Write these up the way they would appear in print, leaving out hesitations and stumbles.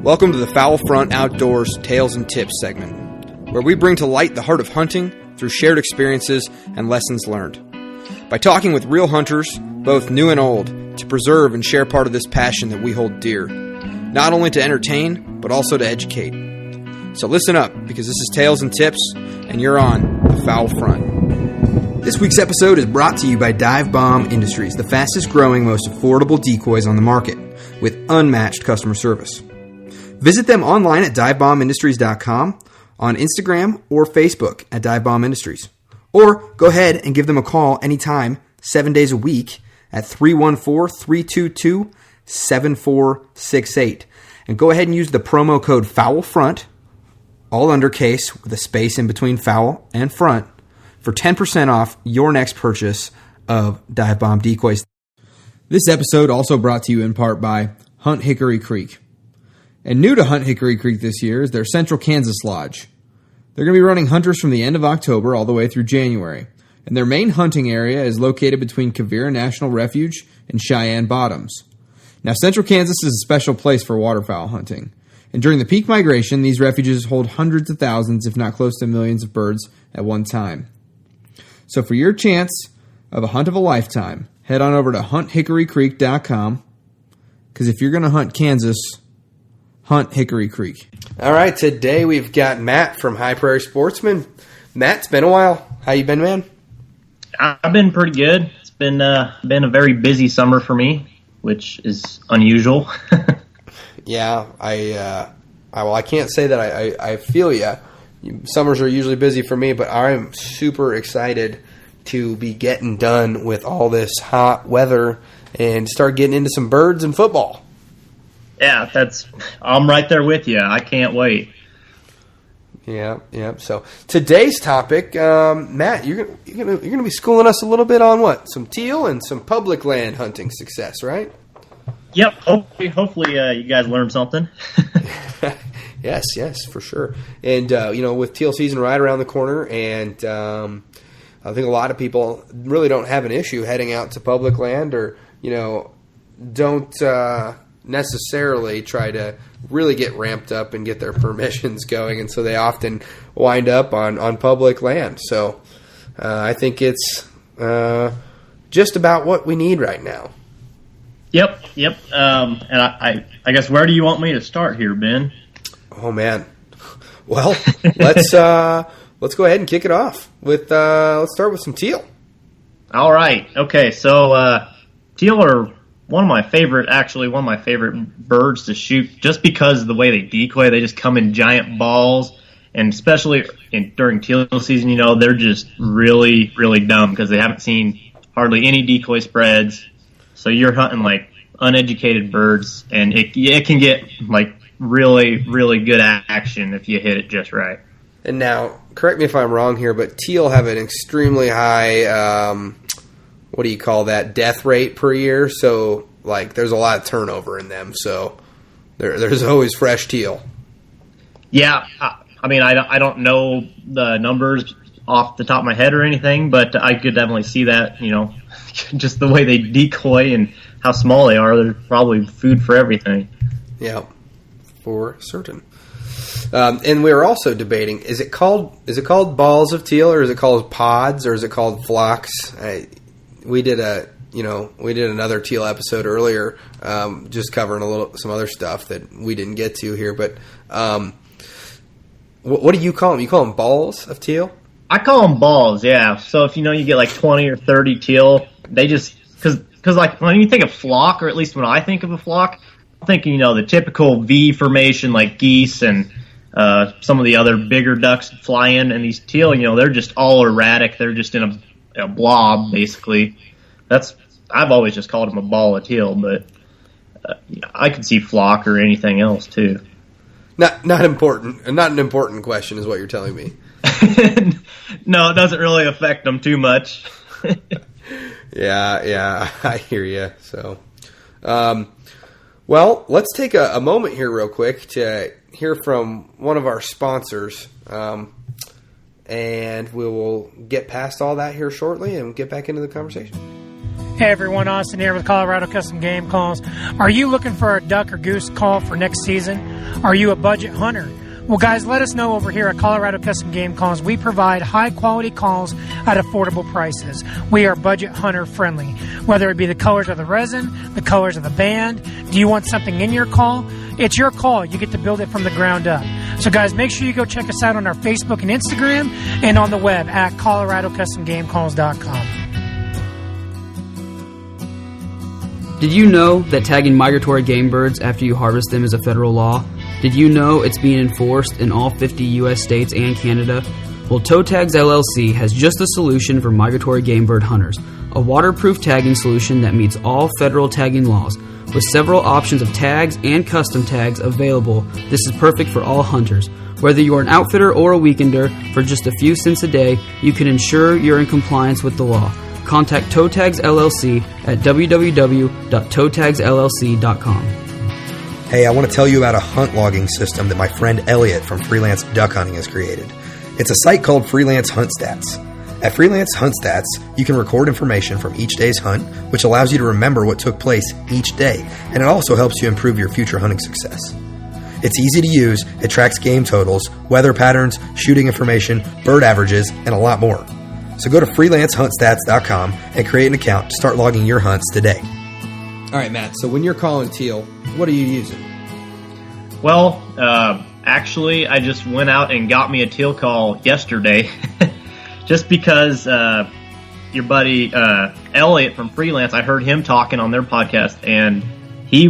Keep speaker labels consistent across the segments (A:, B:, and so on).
A: Welcome to the Foul Front Outdoors Tales and Tips segment, where we bring to light the heart of hunting through shared experiences and lessons learned. By talking with real hunters, both new and old, to preserve and share part of this passion that we hold dear, not only to entertain, but also to educate. So listen up, because this is Tales and Tips, and you're on the Foul Front. This week's episode is brought to you by Dive Bomb Industries, the fastest growing, most affordable decoys on the market, with unmatched customer service. Visit them online at divebombindustries.com, on Instagram or Facebook at Dive Bomb Industries. Or go ahead and give them a call anytime, 7 days a week, at 314-322-7468. And go ahead and use the promo code FOULFRONT, all undercase with a space in between foul and front, for 10% off your next purchase of Dive Bomb decoys. This episode also brought to you in part by Hunt Hickory Creek. And new to Hunt Hickory Creek this year is their Central Kansas Lodge. They're going to be running hunters from the end of October all the way through January. And their main hunting area is located between Quivira National Refuge and Cheyenne Bottoms. Now, Central Kansas is a special place for waterfowl hunting. And during the peak migration, these refuges hold hundreds of thousands, if not close to millions of birds at one time. So for your chance of a hunt of a lifetime, head on over to hunthickorycreek.com, because if you're going to hunt Kansas, hunt Hickory Creek. All right, today we've got Matt from Prairie Sportsmen. Matt, it's been a while. How you been, man?
B: I've been pretty good. It's been a very busy summer for me, which is unusual.
A: Yeah, I can't say that I feel ya. Summers are usually busy for me, but I'm super excited to be getting done with all this hot weather and start getting into some birds and football.
B: Yeah, I'm right there with you. I can't wait.
A: Yeah. So today's topic, Matt, you're gonna be schooling us a little bit on what? Some teal and some public land hunting success, right?
B: Yep. Hopefully, you guys learned something.
A: Yes, for sure. And with teal season right around the corner, and I think a lot of people really don't have an issue heading out to public land, or don't necessarily try to really get ramped up and get their permissions going, and so they often wind up on public land. So I think it's just about what we need right now.
B: Yep. And I guess, where do you want me to start here, Ben?
A: Oh man, well let's go ahead and kick it off with let's start with some teal.
B: All right. Okay. So teal are one of my favorite birds to shoot, just because of the way they decoy. They just come in giant balls, and especially during teal season, they're just really, really dumb because they haven't seen hardly any decoy spreads. So you're hunting like uneducated birds, and it can get like really, really good action if you hit it just right.
A: And now, correct me if I'm wrong here, but teal have an extremely high what do you call that, death rate per year? So, there's a lot of turnover in them. So, there's always fresh teal.
B: Yeah, I don't know the numbers off the top of my head or anything, but I could definitely see that, just the way they decoy and how small they are. They're probably food for everything.
A: Yeah, for certain. And we were also debating, is it called balls of teal, or is it called pods, or is it called flocks? We did another teal episode earlier, just covering some other stuff that we didn't get to here. But what do you call them? You call them balls of teal?
B: I call them balls, yeah. So if you get like 20 or 30 teal, they just because when you think of flock, or at least when I think of a flock, I'm thinking the typical V formation like geese and some of the other bigger ducks fly in, and these teal, they're just all erratic. They're just in a blob, basically. I've always just called them a ball of teal, but I could see flock or anything else too.
A: Not an important question, is what you're telling me.
B: No, it doesn't really affect them too much.
A: Yeah, I hear you. So, well, let's take a moment here real quick to hear from one of our sponsors. And we will get past all that here shortly and get back into the conversation.
C: Hey everyone, Austin here with Colorado Custom Game Calls. Are you looking for a duck or goose call for next season? Are you a budget hunter? Well guys, let us know over here at Colorado Custom Game Calls. We provide high quality calls at affordable prices. We are budget hunter friendly. Whether it be the colors of the resin, the colors of the band, do you want something in your call? It's your call. You get to build it from the ground up. So guys, make sure you go check us out on our Facebook and Instagram and on the web at coloradocustomgamecalls.com.
D: Did you know that tagging migratory game birds after you harvest them is a federal law? Did you know it's being enforced in all 50 U.S. states and Canada? Well, Toe Tags LLC has just the solution for migratory game bird hunters, a waterproof tagging solution that meets all federal tagging laws. With several options of tags and custom tags available, this is perfect for all hunters. Whether you're an outfitter or a weekender, for just a few cents a day, you can ensure you're in compliance with the law. Contact Toe Tags LLC at www.toetagsllc.com.
A: Hey, I want to tell you about a hunt logging system that my friend Elliot from Freelance Duck Hunting has created. It's a site called Freelance Hunt Stats. At Freelance Hunt Stats, you can record information from each day's hunt, which allows you to remember what took place each day, and it also helps you improve your future hunting success. It's easy to use, it tracks game totals, weather patterns, shooting information, bird averages, and a lot more. So go to freelancehuntstats.com and create an account to start logging your hunts today. All right, Matt, so when you're calling teal, what are you using?
B: Well, actually, I just went out and got me a teal call yesterday just because your buddy Elliot from Freelance, I heard him talking on their podcast, and he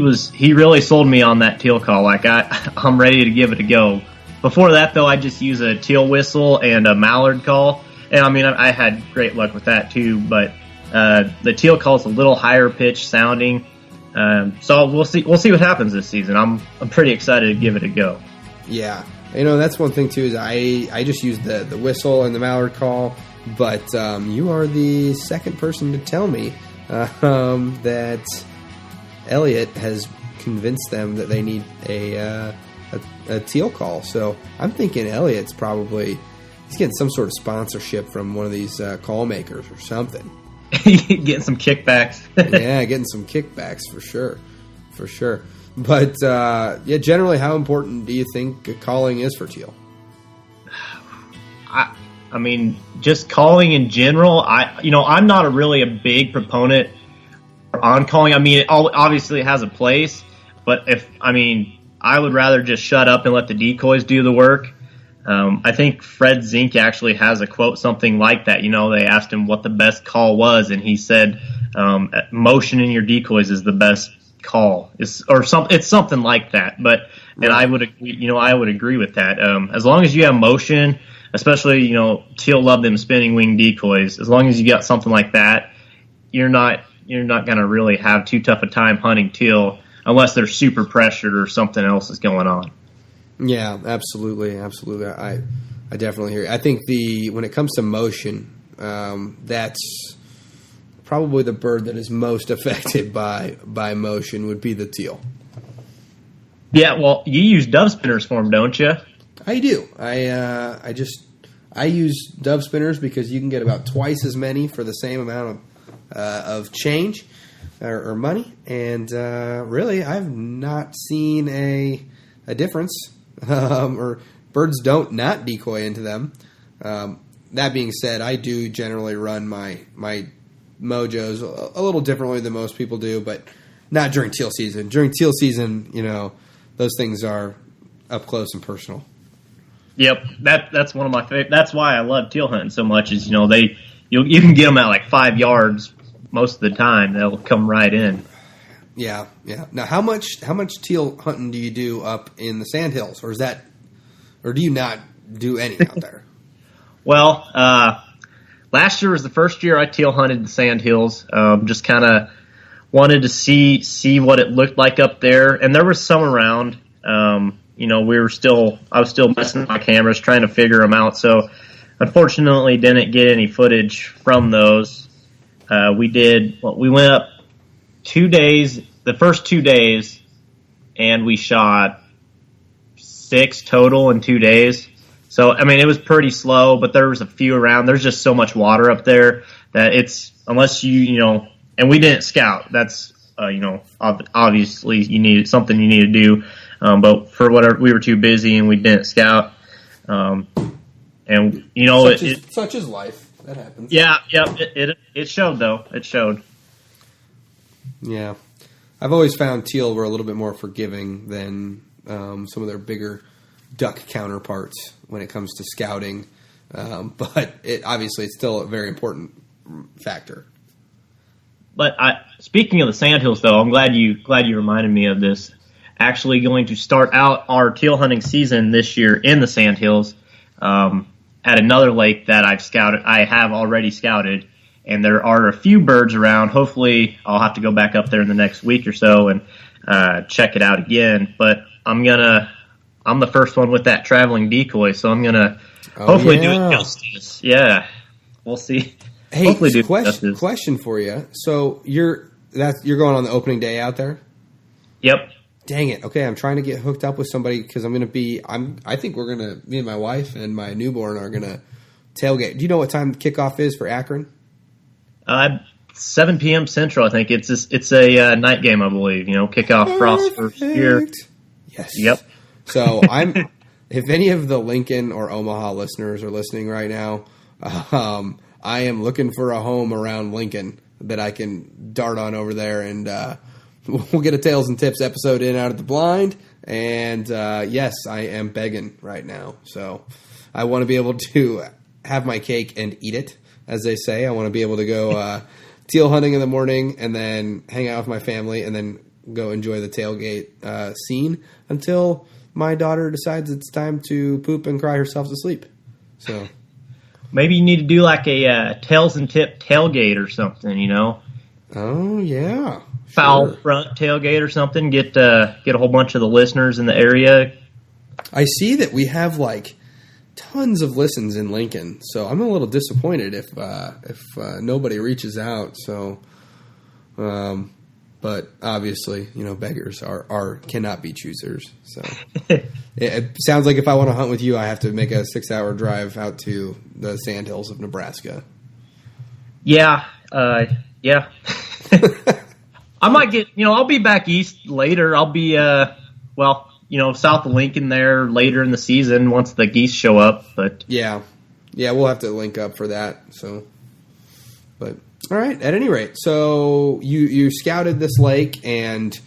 B: really sold me on that teal call. Like, I'm ready to give it a go. Before that, though, I just use a teal whistle and a mallard call. And I mean, I had great luck with that too, but the teal call is a little higher pitch sounding. So we'll see what happens this season. I'm pretty excited to give it a go.
A: Yeah, that's one thing too. Is I just use the whistle and the mallard call, but you are the second person to tell me that Elliot has convinced them that they need a teal call. So I'm thinking Elliot's probably. He's getting some sort of sponsorship from one of these call makers or something.
B: Getting some kickbacks.
A: Yeah, getting some kickbacks for sure. But, generally, how important do you think calling is for teal?
B: I mean, just calling in general, I'm not really a big proponent on calling. I mean, obviously it has a place, but I would rather just shut up and let the decoys do the work. I think Fred Zink actually has a quote, something like that. They asked him what the best call was, and he said, motion in your decoys is the best call. It's something like that. But, and I would agree with that. As long as you have motion, especially, teal love them spinning wing decoys. As long as you got something like that, you're not going to really have too tough a time hunting teal unless they're super pressured or something else is going on.
A: Yeah, absolutely. I definitely hear you. I think when it comes to motion, that's probably the bird that is most affected by motion would be the teal.
B: Yeah, well, you use dove spinners for them, don't you?
A: I do. I use dove spinners because you can get about twice as many for the same amount of change or money, and really, I've not seen a difference. Or birds don't not decoy into them. That being said, I do generally run my mojos a little differently than most people do, but not during teal season. During teal season, those things are up close and personal.
B: Yep, that's one of my favorite. That's why I love teal hunting so much. Is you can get them at like 5 yards most of the time. They'll come right in.
A: Yeah. Now, how much teal hunting do you do up in the sandhills, or do you not do any out there?
B: Well, last year was the first year I teal hunted the sandhills. Just kind of wanted to see what it looked like up there, and there was some around. I was still messing with my cameras trying to figure them out. So, unfortunately, didn't get any footage from those. We went up 2 days, the first 2 days, and we shot 6 total in 2 days. So, it was pretty slow, but there was a few around. There's just so much water up there that unless you and we didn't scout. That's obviously you need to do, but for whatever, we were too busy and we didn't scout. And
A: such is life. That happens.
B: Yeah. It showed though. It showed.
A: Yeah, I've always found Teal were a little bit more forgiving than some of their bigger duck counterparts when it comes to scouting. But obviously it's still a very important factor.
B: But speaking of the sandhills, though, I'm glad you reminded me of this. Actually, going to start out our teal hunting season this year in the sandhills at another lake that I have already scouted, and there are a few birds around. Hopefully, I'll have to go back up there in the next week or so and check it out again. But I'm the first one with that traveling decoy, so I'm gonna hopefully do it justice. Yeah, we'll see.
A: Hey, question for you. So you're going on the opening day out there?
B: Yep.
A: Dang it. Okay, I'm trying to get hooked up with somebody because me and my wife and my newborn are gonna tailgate. Do you know what time kickoff is for Akron?
B: 7 p.m. Central. I think it's a night game. I believe. Kickoff Frost first year.
A: Yes.
B: Yep.
A: So if any of the Lincoln or Omaha listeners are listening right now, I am looking for a home around Lincoln that I can dart on over there, and we'll get a Tales and Tips episode in out of the blind. And yes, I am begging right now. So I want to be able to have my cake and eat it, as they say. I want to be able to go teal hunting in the morning and then hang out with my family and then go enjoy the tailgate scene until my daughter decides it's time to poop and cry herself to sleep. So
B: maybe you need to do like a Tales and Tip tailgate or something,
A: Oh, yeah.
B: Foul front tailgate or something. Get a whole bunch of the listeners in the area.
A: I see that we have tons of listens in Lincoln, so I'm a little disappointed if nobody reaches out. So, but obviously, beggars cannot be choosers. So it sounds like if I want to hunt with you, I have to make a 6-hour drive out to the sandhills of Nebraska.
B: Yeah. I might get, I'll be back east later. I'll be, south of Lincoln there later in the season once the geese show up. But
A: yeah, we'll have to link up for that. So, but all right. At any rate, so you scouted this lake, and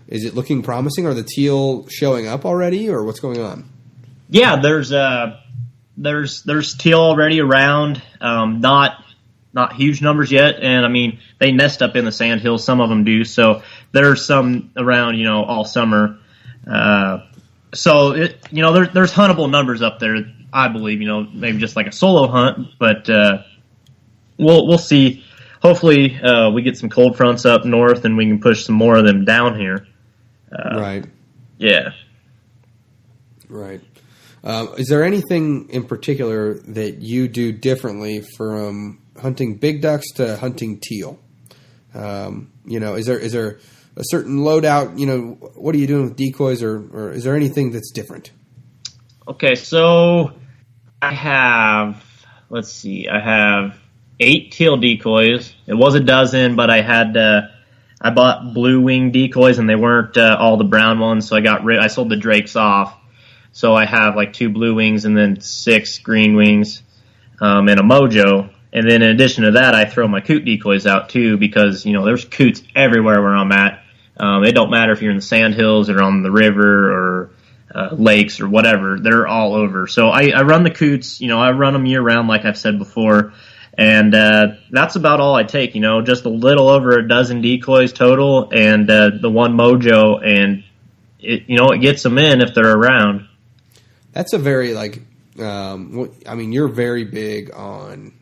A: is it looking promising? Are the teal showing up already, or what's going on?
B: Yeah, there's teal already around. Not huge numbers yet, and I mean they nest up in the sandhills. Some of them do, so there's some around, all summer. So there's huntable numbers up there. I believe, maybe just like a solo hunt, but we'll see. Hopefully, we get some cold fronts up north, and we can push some more of them down here.
A: Right.
B: Yeah.
A: Right. Is there anything in particular that you do differently from hunting big ducks to hunting teal? Is there a certain loadout? What are you doing with decoys, or is there anything that's different?
B: Okay, so I have 8 teal decoys. It was a dozen, but I bought blue wing decoys, and they weren't all the brown ones, so I sold the drakes off. So I have 2 blue wings and then 6 green wings, and a mojo. And then in addition to that, I throw my coot decoys out too, because, there's coots everywhere where I'm at. It don't matter if you're in the sandhills or on the river or lakes or whatever. They're all over. So I run the coots, I run them year round, like I've said before. And that's about all I take, just a little over a dozen decoys total, and the one mojo, and it gets them in if they're around.
A: That's a very you're very big on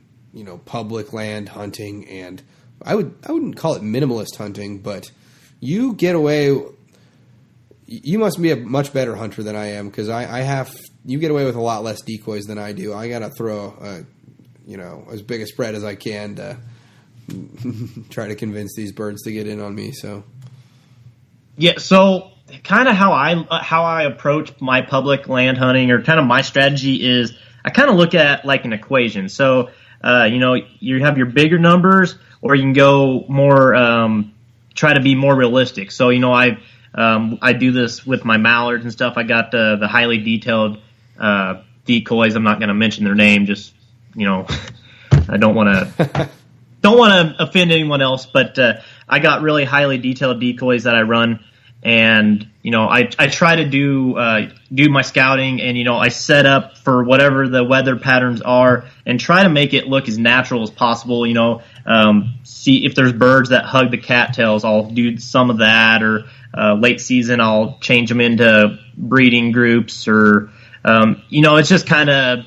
A: public land hunting, and I wouldn't call it minimalist hunting, but you get away. You must be a much better hunter than I am, because you get away with a lot less decoys than I do. I got to throw as big a spread as I can to try to convince these birds to get in on me. So
B: yeah, so kind of how I approach my public land hunting, or kind of my strategy is I kind of look at like an equation. So you have your bigger numbers or you can go more, try to be more realistic. So, I do this with my mallards and stuff. I got the highly detailed decoys. I'm not going to mention their name. Just, I don't want to offend anyone else. But I got really highly detailed decoys that I run, and I try to do my scouting, and I set up for whatever the weather patterns are, and try to make it look as natural as possible. See if there's birds that hug the cattails, I'll do some of that, or late season I'll change them into breeding groups, or it's just kind of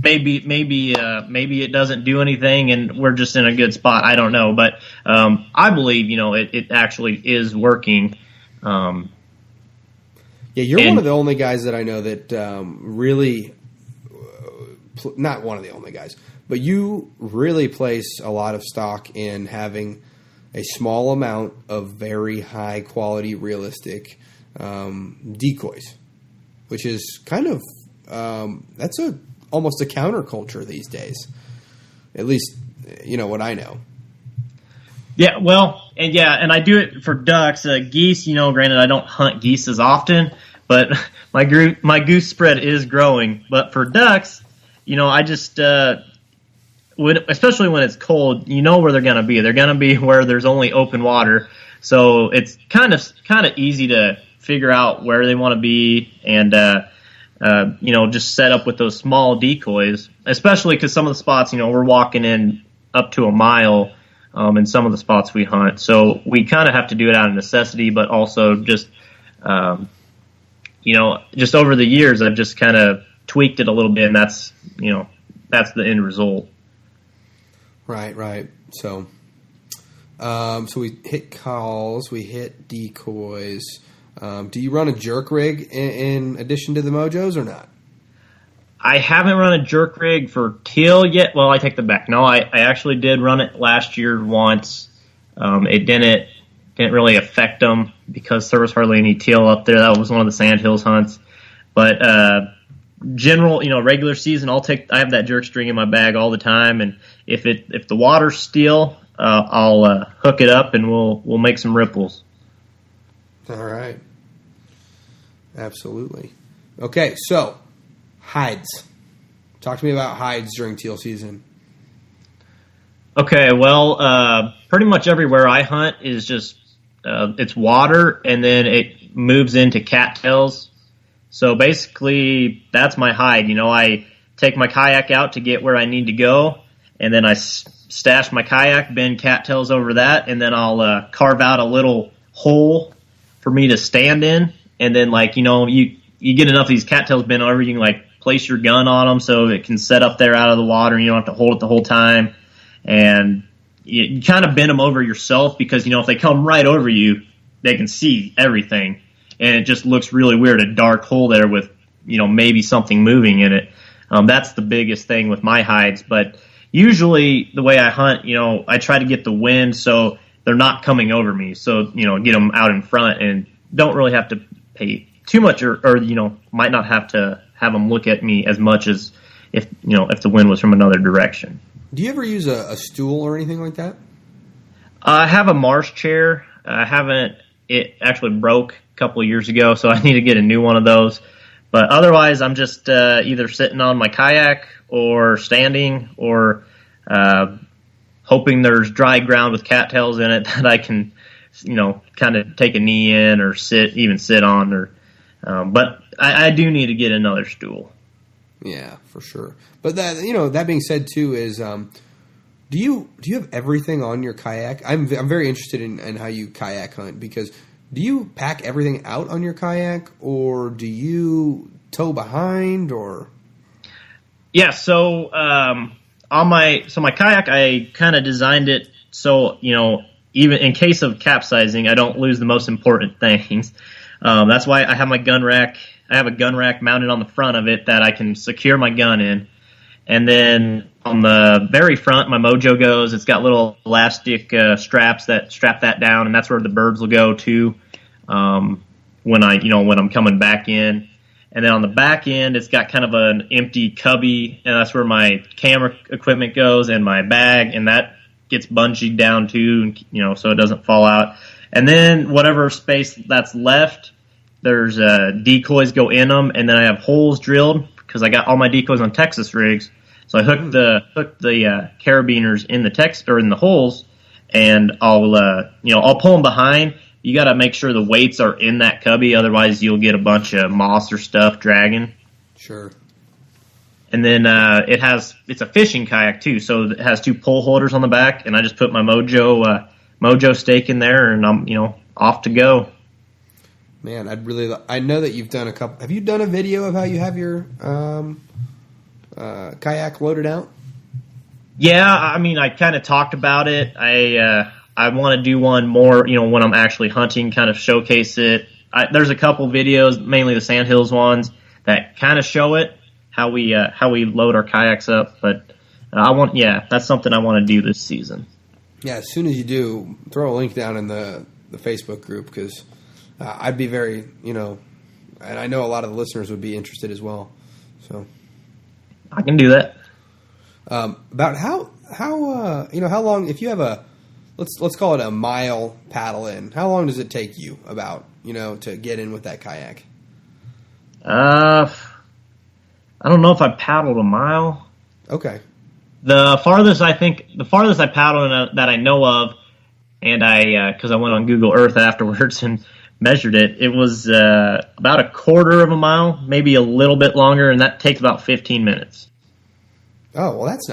B: maybe it doesn't do anything and we're just in a good spot. I don't know, but I believe it actually is working.
A: Yeah, you're one of the only guys that I know that really, not one of the only guys, but you really place a lot of stock in having a small amount of very high quality, realistic decoys, which is kind of that's almost a counterculture these days. At least, what I know.
B: Yeah, well, and I do it for ducks. Geese, granted I don't hunt geese as often, but my goose spread is growing. But for ducks, I just, especially when it's cold, where they're going to be. They're going to be where there's only open water. So it's kind of easy to figure out where they want to be, and just set up with those small decoys, especially because some of the spots, we're walking in up to a mile in some of the spots we hunt. So we kind of have to do it out of necessity, but also just, just over the years, I've just kind of tweaked it a little bit, and that's the end result.
A: Right. So we hit calls, we hit decoys. Do you run a jerk rig in addition to the Mojos or not?
B: I haven't run a jerk rig for teal yet. Well, I take that back. No, I actually did run it last year once. It didn't really affect them because there was hardly any teal up there. That was one of the Sandhills hunts. But general, regular season, I have that jerk string in my bag all the time, and if the water's still, I'll hook it up and we'll make some ripples.
A: All right. Absolutely. Okay, so hides. Talk to me about hides during teal season.
B: Okay, well, pretty much everywhere I hunt is just it's water, and then it moves into cattails. So basically, that's my hide. I take my kayak out to get where I need to go, and then I stash my kayak, bend cattails over that, and then I'll carve out a little hole for me to stand in. And then, you get enough of these cattails bent over, you can, place your gun on them so it can set up there out of the water, and you don't have to hold it the whole time. And you kind of bend them over yourself because, if they come right over you, they can see everything. And it just looks really weird, a dark hole there with, maybe something moving in it. That's the biggest thing with my hides. But usually the way I hunt, I try to get the wind so they're not coming over me. So, get them out in front and don't really have to pay too much or might not have to have them look at me as much as if the wind was from another direction.
A: Do you ever use a stool or anything like that?
B: I have a marsh chair. It actually broke a couple of years ago, so I need to get a new one of those. But otherwise, I'm just either sitting on my kayak or standing or hoping there's dry ground with cattails in it that I can, kind of take a knee in or sit on. Or, but I do need to get another stool.
A: Yeah, for sure. But that being said too is, do you have everything on your kayak? I'm very interested in how you kayak hunt, because do you pack everything out on your kayak, or do you tow behind, or?
B: Yeah, so my kayak, I kind of designed it so even in case of capsizing, I don't lose the most important things. That's why I have my gun rack. I have a gun rack mounted on the front of it that I can secure my gun in. And then on the very front, my Mojo goes. It's got little elastic straps that strap that down, and that's where the birds will go to when I'm coming back in. And then on the back end, it's got kind of an empty cubby, and that's where my camera equipment goes and my bag, and that gets bungeed down too, so it doesn't fall out. And then whatever space that's left, there's decoys go in them, and then I have holes drilled because I got all my decoys on Texas rigs. So I hooked the carabiners in the holes, and I'll pull them behind. You got to make sure the weights are in that cubby, otherwise you'll get a bunch of moss or stuff dragging.
A: Sure.
B: And then it's a fishing kayak too, so it has 2 pole holders on the back, and I just put my Mojo stake in there, and I'm off to go.
A: Man, I know that you've done a couple. Have you done a video of how you have your kayak loaded out?
B: Yeah, I mean, I kind of talked about it. I want to do one more, when I'm actually hunting, kind of showcase it. There's a couple videos, mainly the Sandhills ones, that kind of show it, how we load our kayaks up. But that's something I want to do this season.
A: Yeah, as soon as you do, throw a link down in the Facebook group, because I'd be very, and I know a lot of the listeners would be interested as well. So
B: I can do that.
A: About how long, if you have let's call it a mile paddle in, how long does it take you to get in with that kayak?
B: I don't know if I paddled a mile.
A: Okay.
B: The farthest I paddled that I know of, and because I went on Google Earth afterwards and measured it, it was about a quarter of a mile, maybe a little bit longer, and that takes about 15 minutes.
A: Oh, well, that's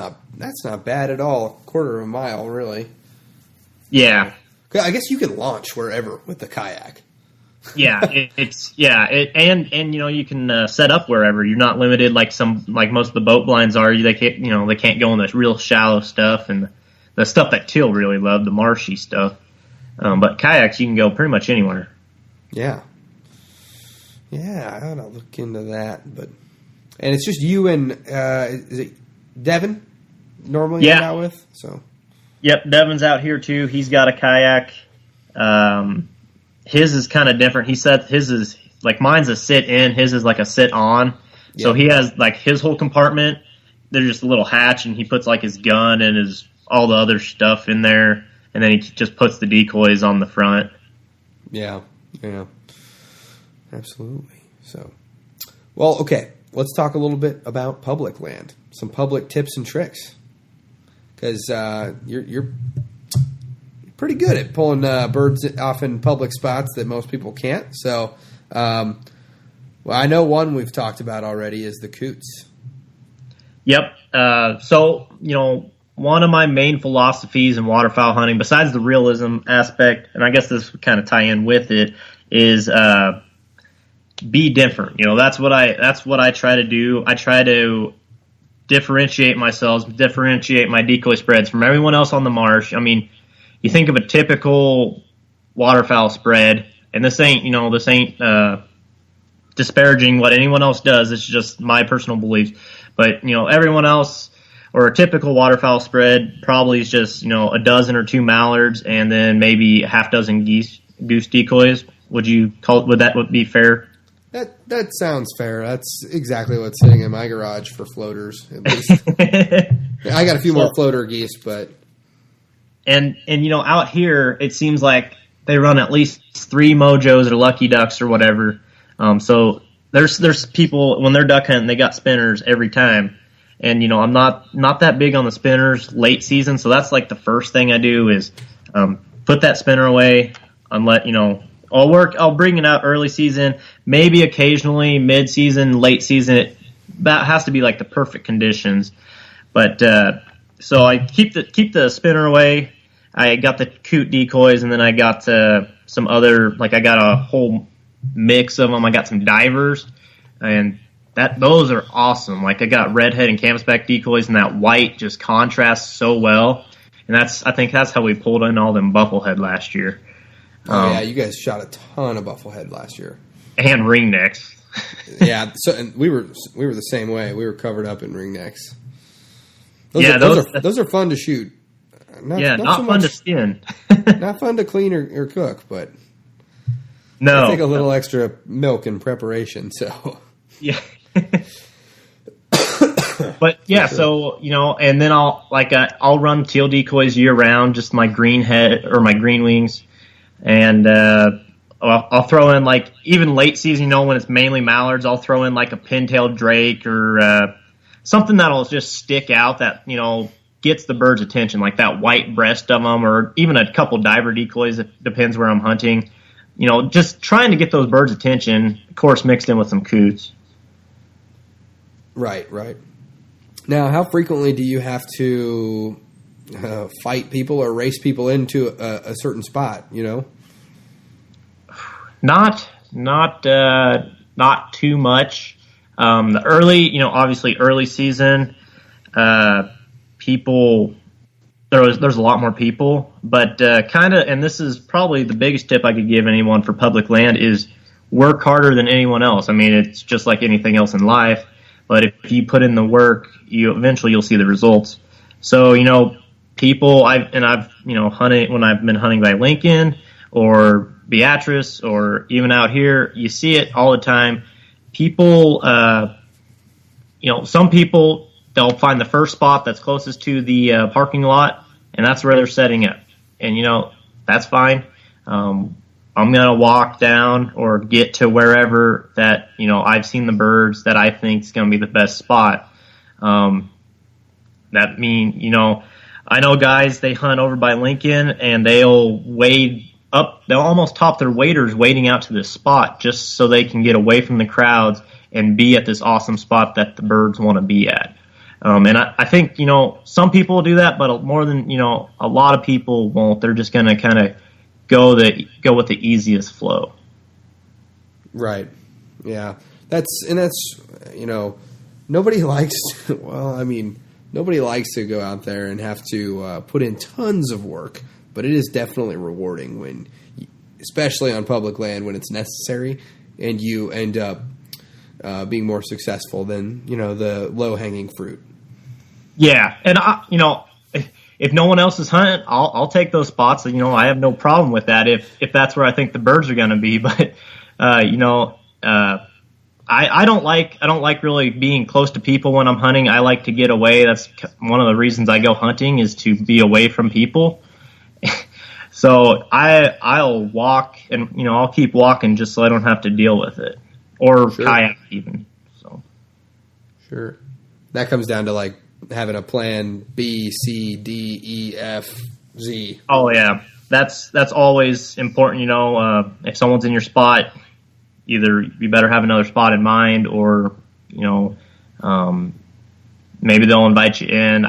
A: not bad at all. A quarter of a mile, really.
B: Yeah.
A: I guess you can launch wherever with the kayak.
B: Yeah, and you can set up wherever. You're not limited like most of the boat blinds are. They can't go in the real shallow stuff and the stuff that Teal really loved, the marshy stuff. But kayaks, you can go pretty much anywhere.
A: Yeah, I ought to look into that. And it's just you and is it Devin normally hang out with? So.
B: Yep, Devin's out here too. He's got a kayak. His is kind of different. He said his is like mine's a sit in. His is like a sit on. Yep. So he has like his whole compartment. There's just a little hatch, and he puts like his gun and all the other stuff in there, and then he just puts the decoys on the front.
A: Yeah, absolutely. So, well, okay. Let's talk a little bit about public land. Some public tips and tricks, because you're pretty good at pulling birds off in public spots that most people can't. So, well, I know one we've talked about already is the coots.
B: Yep. So, one of my main philosophies in waterfowl hunting, besides the realism aspect, and I guess this would kind of tie in with it, is be different. That's what I try to do. I try to differentiate myself, differentiate my decoy spreads from everyone else on the marsh. I mean, you think of a typical waterfowl spread, and this ain't disparaging what anyone else does. It's just my personal beliefs. But, everyone else, or a typical waterfowl spread, probably is just, a dozen or 2 mallards and then maybe a half dozen goose decoys. Would that be fair?
A: That sounds fair. That's exactly what's sitting in my garage for floaters, at least. I got a few more floater geese, but...
B: And out here, it seems like they run at least 3 Mojos or Lucky Ducks or whatever. So there's people, when they're duck hunting, they got spinners every time. And, I'm not that big on the spinners late season, so that's like the first thing I do is put that spinner away and I'll bring it out early season, maybe occasionally mid-season, late season. That has to be like the perfect conditions. But so I keep the spinner away. I got the coot decoys, and then I got some other, like I got a whole mix of them. I got some divers, and those are awesome. Like I got redhead and canvasback decoys, and that white just contrasts so well. And I think that's how we pulled in all them bufflehead last year.
A: Oh yeah, you guys shot a ton of bufflehead last year,
B: and ringnecks.
A: Yeah, so and we were the same way. We were covered up in ringnecks. Those are fun to shoot. Not so
B: fun to skin.
A: Not fun to clean or cook, but
B: no,
A: they take a little extra milk in preparation. So
B: yeah. But yeah,
A: sure.
B: so and then I'll run teal decoys year round, just my green head or my green wings, and I'll throw in even late season, when it's mainly mallards, I'll throw in a pintail drake or something that'll just stick out that gets the bird's attention, like that white breast of them, or even a couple diver decoys. It depends where I'm hunting. Just trying to get those birds' attention, of course, mixed in with some coots.
A: Right. Now, how frequently do you have to fight people or race people into a certain spot?
B: Not too much. The early, obviously early season, people. There's a lot more people, but and this is probably the biggest tip I could give anyone for public land is work harder than anyone else. I mean, it's just like anything else in life, but if you put in the work, you'll see the results. So, people I've hunted when I've been hunting by Lincoln or Beatrice or even out here, you see it all the time. People, some people, they'll find the first spot that's closest to the parking lot, and that's where they're setting up. And, that's fine. I'm going to walk down or get to wherever that, I've seen the birds that I think is going to be the best spot. I know guys, they hunt over by Lincoln, and they'll wade up. They'll almost top their waders wading out to this spot just so they can get away from the crowds and be at this awesome spot that the birds want to be at. And I think, some people do that, but more than, a lot of people won't. They're just going to kind of go with the easiest flow.
A: Right. Yeah. That's nobody likes nobody likes to go out there and have to put in tons of work, but it is definitely rewarding when, especially on public land, when it's necessary and you end up being more successful than, the low-hanging fruit.
B: Yeah, and if no one else is hunting, I'll take those spots. I have no problem with that if that's where I think the birds are going to be. But I don't like really being close to people when I'm hunting. I like to get away. That's one of the reasons I go hunting, is to be away from people. So I'll walk, and I'll keep walking just so I don't have to deal with it, or
A: Sure.
B: kayak even. So
A: Sure. That comes down to having a plan B, C, D, E, F, Z.
B: Oh yeah, that's always important. If someone's in your spot, either you better have another spot in mind, or maybe they'll invite you in.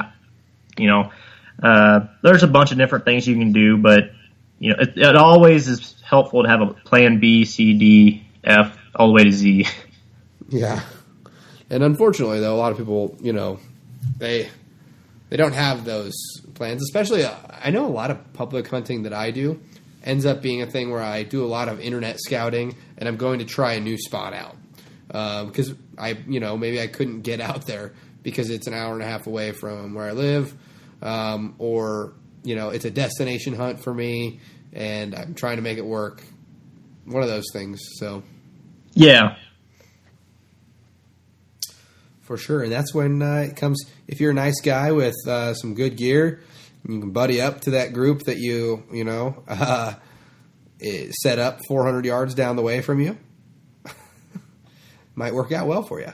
B: There's a bunch of different things you can do, but it always is helpful to have a plan B, C, D, F, all the way to Z.
A: Yeah. And unfortunately, though, a lot of people, they don't have those plans. Especially, I know a lot of public hunting that I do ends up being a thing where I do a lot of internet scouting, and I'm going to try a new spot out. Because maybe I couldn't get out there because it's an hour and a half away from where I live, or it's a destination hunt for me, and I'm trying to make it work. One of those things. So
B: Yeah.
A: for sure, and that's when it comes. If you're a nice guy with some good gear, you can buddy up to that group that you set up 400 yards down the way from you. Might work out well for you.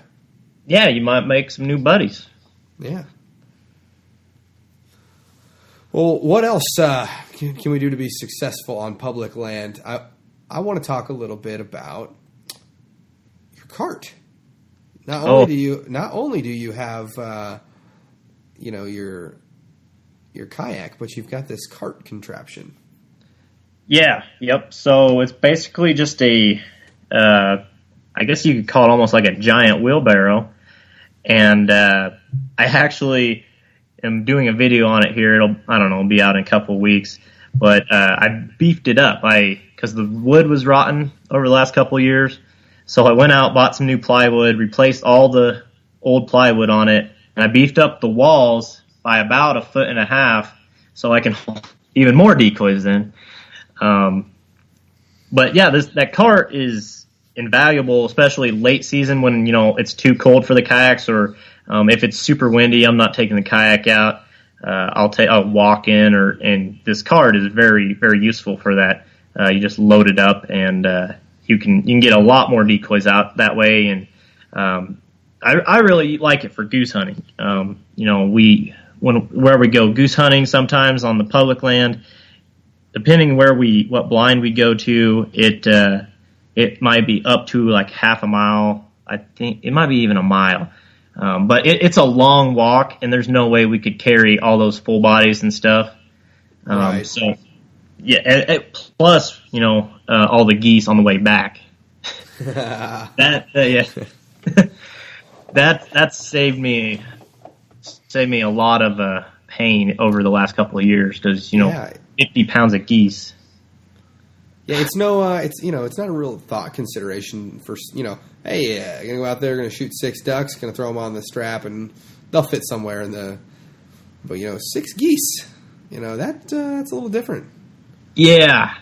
B: Yeah, you might make some new buddies.
A: Yeah. Well, what else can we do to be successful on public land? I want to talk a little bit about your cart. Not only do you have your kayak, but you've got this cart contraption.
B: Yeah. Yep. So it's basically just a, I guess you could call it almost like a giant wheelbarrow. And I actually am doing a video on it here. It'll be out in a couple of weeks. But I beefed it up because the wood was rotten over the last couple of years. So I went out, bought some new plywood, replaced all the old plywood on it, and I beefed up the walls by about 1.5 feet so I can hold even more decoys in. But yeah, that cart is invaluable, especially late season when it's too cold for the kayaks, or If it's super windy, I'm not taking the kayak out. I'll walk in, and this card is very, very useful for that. You just load it up, and you can get a lot more decoys out that way. And I really like it for goose hunting. Where we go goose hunting sometimes on the public land, depending what blind we go to, it might be up to like half a mile. I think it might be even a mile. But it's a long walk, and there's no way we could carry all those full bodies and stuff.
A: Right.
B: So, yeah. Plus, all the geese on the way back. That saved me a lot of pain over the last couple of years because 50 pounds of geese.
A: Yeah, it's not a real thought consideration for, hey, gonna go out there, gonna shoot 6 ducks, gonna throw them on the strap, and they'll fit somewhere but 6 geese, that's a little different.
B: Yeah.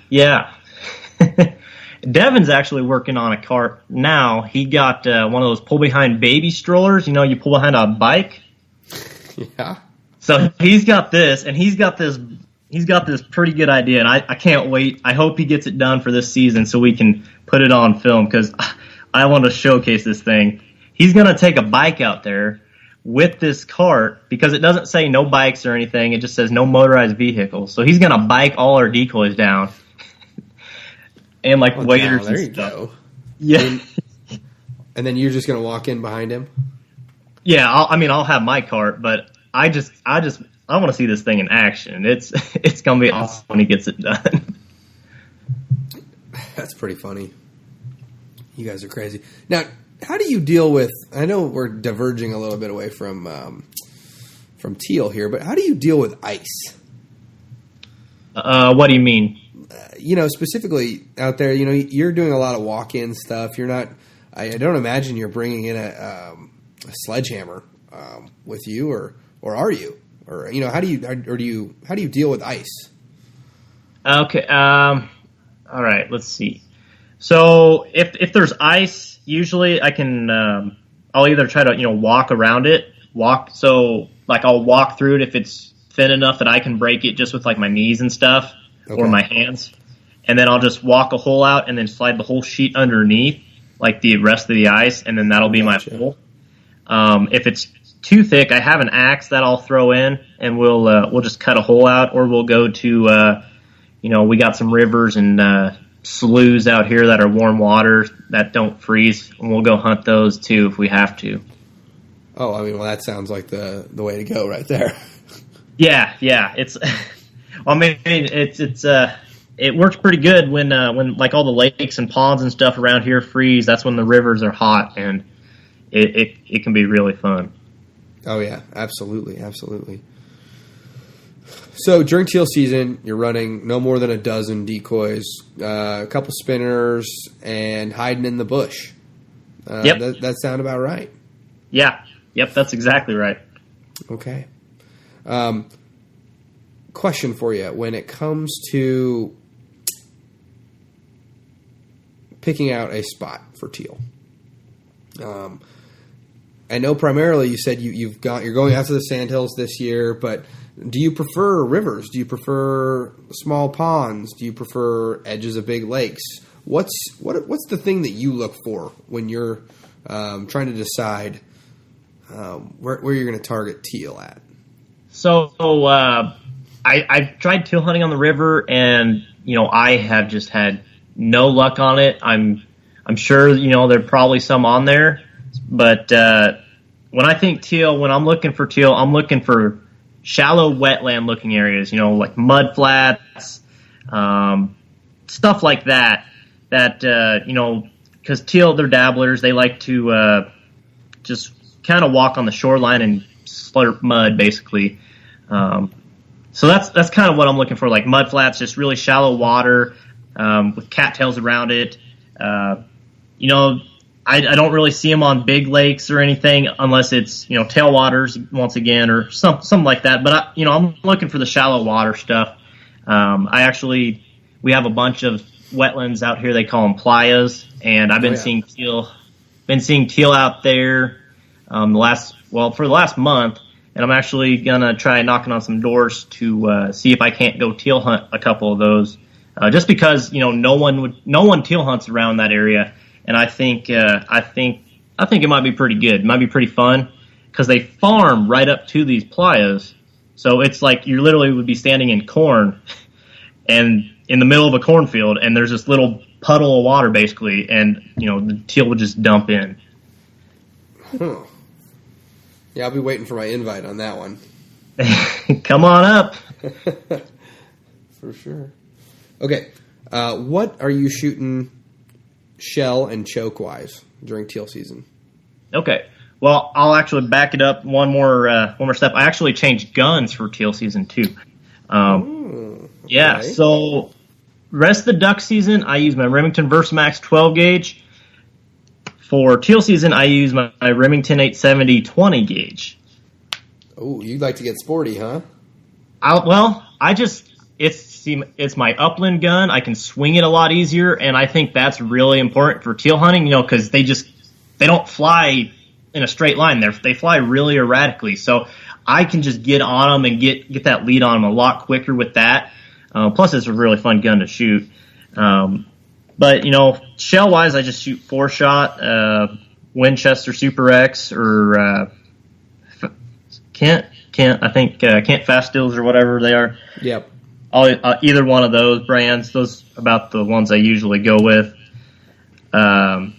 B: Devin's actually working on a cart now. He got one of those pull behind baby strollers, you pull behind a bike.
A: Yeah.
B: So he's got this, and he's got this pretty good idea, and I can't wait. I hope he gets it done for this season so we can put it on film because I want to showcase this thing. He's going to take a bike out there with this cart because it doesn't say no bikes or anything. It just says no motorized vehicles. So he's going to bike all our decoys down and waders
A: there
B: and
A: you
B: stuff.
A: go.
B: Yeah.
A: And then you're just going to walk in behind him?
B: Yeah, I'll have my cart, but I want to see this thing in action. It's going to be awesome when he gets it done.
A: That's pretty funny. You guys are crazy. Now, how do you deal with? I know we're diverging a little bit away from Teal here, but how do you deal with ice?
B: What do you mean?
A: Specifically out there, you're doing a lot of walk-in stuff. You're not. I don't imagine you're bringing in a sledgehammer with you, or are you? Or how do you deal with ice?
B: Okay. All right. Let's see. So if there's ice, usually I can I'll either try to walk around it. So I'll walk through it if it's thin enough that I can break it just with my knees and stuff or my hands, and then I'll just walk a hole out and then slide the whole sheet underneath the rest of the ice, and then that'll be my hole. If it's too thick, I have an axe that I'll throw in, and we'll just cut a hole out, or we'll go to we got some rivers and sloughs out here that are warm water that don't freeze, and we'll go hunt those too if we have to.
A: Oh, that sounds like the way to go right there.
B: Yeah, it's it works pretty good when all the lakes and ponds and stuff around here freeze. That's when the rivers are hot, and it can be really fun.
A: Oh yeah, absolutely. So during teal season, you're running no more than a dozen decoys, a couple spinners, and hiding in the bush.
B: Yep.
A: That sound about right?
B: Yeah. Yep, that's exactly right.
A: Okay. Question for you. When it comes to picking out a spot for teal, I know primarily you said you're going out to the sandhills this year, but do you prefer rivers? Do you prefer small ponds? Do you prefer edges of big lakes? What's the thing that you look for when you're trying to decide where you're going to target teal at? So
B: I've tried teal hunting on the river, and I have just had no luck on it. I'm sure there are probably some on there. But when I think teal, when I'm looking for teal, I'm looking for shallow wetland looking areas, like mud flats, stuff like that, because teal, they're dabblers. They like to just kind of walk on the shoreline and slurp mud, basically. So that's kind of what I'm looking for, like mud flats, just really shallow water with cattails around it. I don't really see them on big lakes or anything unless it's, tailwaters once again or something like that. But, I'm looking for the shallow water stuff. We have a bunch of wetlands out here. They call them playas. And I've been seeing teal out there. The well, for the last month, and I'm actually gonna try knocking on some doors to see if I can't go teal hunt a couple of those, just because no one teal hunts around that area, and I think it might be pretty good. It might be pretty fun because they farm right up to these playas, so it's like you literally would be standing in corn, and in the middle of a cornfield, and there's this little puddle of water basically, and the teal would just dump in.
A: Huh. Yeah, I'll be waiting for my invite on that one.
B: Come on up.
A: For sure. Okay, what are you shooting shell and choke wise during teal season?
B: Okay, well, I'll actually back it up one more step. I actually changed guns for teal season too.
A: Okay.
B: Yeah, so rest of the duck season, I use my Remington Versamax 12 gauge. For teal season, I use my Remington 870 20 gauge.
A: Oh, you'd like to get sporty, huh?
B: It's my upland gun. I can swing it a lot easier, and I think that's really important for teal hunting, because they don't fly in a straight line. They fly really erratically, so I can just get on them and get that lead on them a lot quicker with that. Plus, it's a really fun gun to shoot. But, shell-wise, I just shoot 4-shot, Winchester Super X, or Kent Fast Stills or whatever they are.
A: Yep.
B: Either one of those brands. Those are about the ones I usually go with.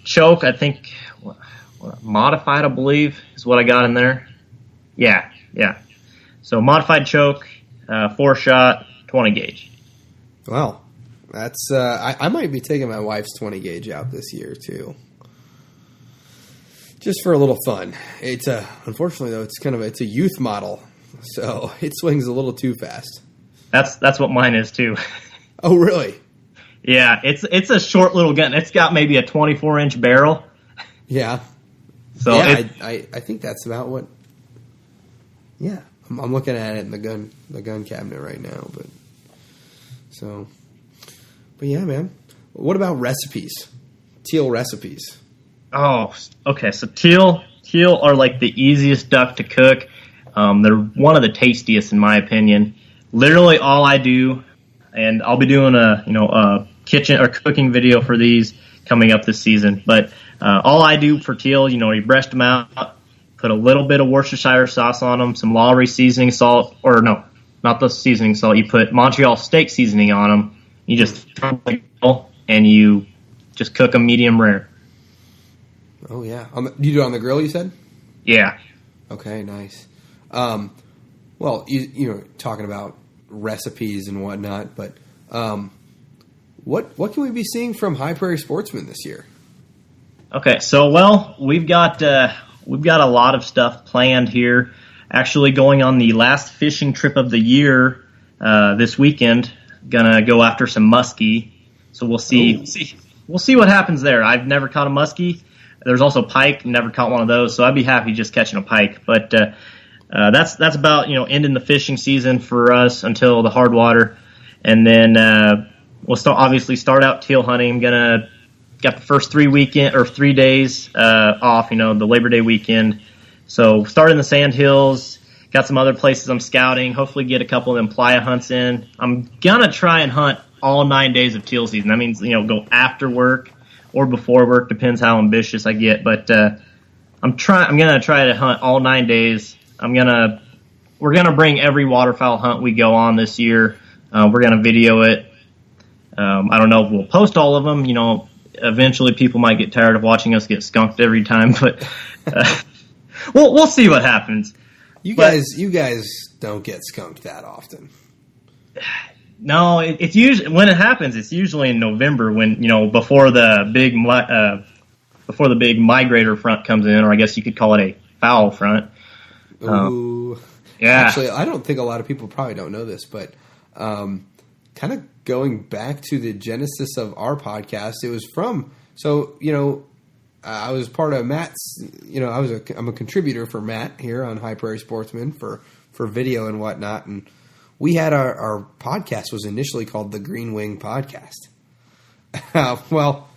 B: Choke, I think, modified, I believe, is what I got in there. Yeah. So modified choke, 4-shot, 20 gauge.
A: Wow. That's I might be taking my wife's 20 gauge out this year too, just for a little fun. It's unfortunately though it's a youth model, so it swings a little too fast.
B: That's what mine is too.
A: Oh really?
B: Yeah, it's a short little gun. It's got maybe a 24-inch barrel.
A: Yeah.
B: So
A: yeah, I think that's about what. Yeah, I'm looking at it in the gun cabinet right now, but so. But yeah, man. What about recipes? Teal recipes.
B: Oh, okay. So teal are like the easiest duck to cook. They're one of the tastiest in my opinion. Literally all I do, and I'll be doing a kitchen or cooking video for these coming up this season. But all I do for teal, you breast them out, put a little bit of Worcestershire sauce on them, some Lowry seasoning salt, or no, not the seasoning salt. You put Montreal steak seasoning on them. You just throw them in the grill, and you just cook them medium rare.
A: Oh, yeah. You do it on the grill, you said?
B: Yeah.
A: Okay, nice. Well, you're talking about recipes and whatnot, but what can we be seeing from High Prairie Sportsmen this year?
B: Okay, so, we've got a lot of stuff planned here. Actually going on the last fishing trip of the year this weekend. Gonna go after some muskie, so we'll see. We'll see what happens there. I've never caught a muskie. There's also pike. Never caught one of those, so I'd be happy just catching a pike. But that's about ending the fishing season for us until the hard water, and then we'll start out teal hunting. I'm got the first 3 days off. The Labor Day weekend. So start in the Sandhills. Got some other places I'm scouting. Hopefully get a couple of them playa hunts in. I'm going to try and hunt all 9 days of teal season. That means, go after work or before work. Depends how ambitious I get. But I'm going to try to hunt all 9 days. We're going to bring every waterfowl hunt we go on this year. We're going to video it. I don't know if we'll post all of them. Eventually people might get tired of watching us get skunked every time. But we'll see what happens. You
A: guys don't get skunked that often.
B: No, it's usually when it happens. It's usually in November when before the big migrator front comes in, or I guess you could call it a foul front.
A: Ooh,
B: yeah.
A: Actually, I don't think a lot of people probably don't know this, but kind of going back to the genesis of our podcast, it was from I was part of Matt's, I'm a contributor for Matt here on High Prairie Sportsman for video and whatnot. And we had our podcast was initially called the Green Wing Podcast. Well,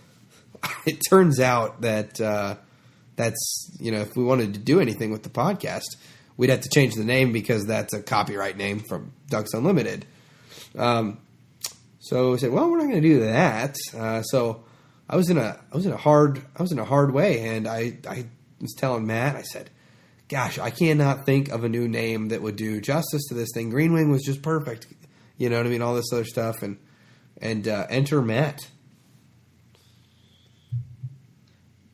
A: it turns out that that's, if we wanted to do anything with the podcast, we'd have to change the name because that's a copyright name from Ducks Unlimited. So I said, well, we're not going to do that. So I was in a hard way, and I was telling Matt, I said, gosh, I cannot think of a new name that would do justice to this thing. Green Wing was just perfect. You know what I mean? All this other stuff, and enter Matt.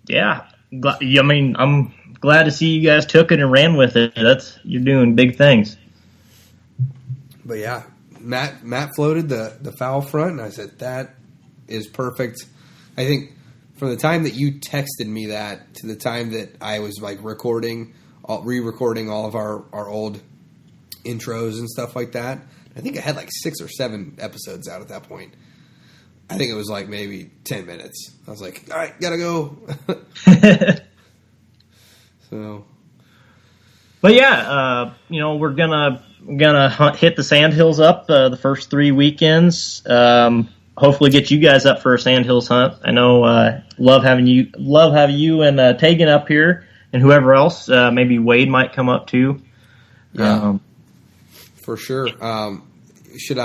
B: Yeah. I'm glad to see you guys took it and ran with it. You're doing big things.
A: But yeah, Matt floated the foul front, and I said, that is perfect. I think from the time that you texted me that to the time that I was like re-recording all of our old intros and stuff like that, I think I had like 6 or 7 episodes out at that point. I think it was like maybe 10 minutes. I was like, all right, gotta go. So,
B: but yeah, we're gonna hit the Sandhills up the first 3 weekends. Hopefully, get you guys up for a Sandhills hunt. I know, love having you and Tegan up here, and whoever else. Maybe Wade might come up too.
A: Yeah, for sure. Should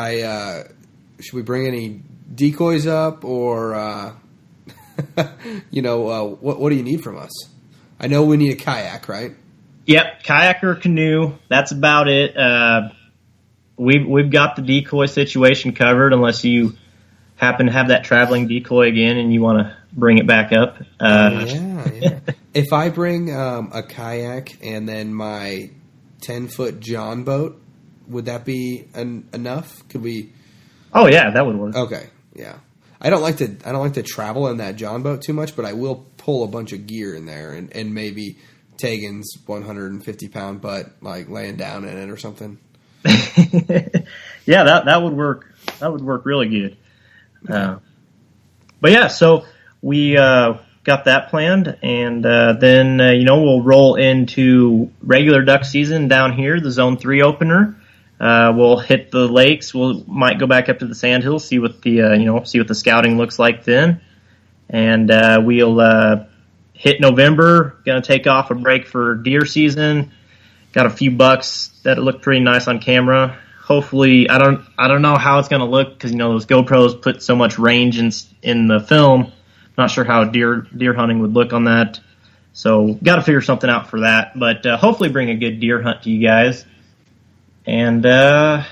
A: we bring any decoys up, or what do you need from us? I know we need a kayak, right?
B: Yep, kayak or canoe. That's about it. We've got the decoy situation covered, unless you happen to have that traveling decoy again and you want to bring it back up.
A: Yeah. If I bring a kayak and then my 10-foot John boat, would that be enough? Could we?
B: Oh yeah, that would work.
A: Okay, yeah. I don't like to travel in that John boat too much, but I will pull a bunch of gear in there and maybe Tegan's 150-pound butt like laying down in it or something.
B: Yeah, that would work. That would work really good. But yeah, so we got that planned, and then we'll roll into regular duck season down here, the Zone 3 opener. We'll hit the lakes. Might go back up to the Sandhills, see what the scouting looks like then, and we'll hit November. Going to take off a break for deer season. Got a few bucks that look pretty nice on camera. Hopefully, I don't know how it's going to look because those GoPros put so much range in the film. Not sure how deer hunting would look on that. So got to figure something out for that. But hopefully, bring a good deer hunt to you guys. And then,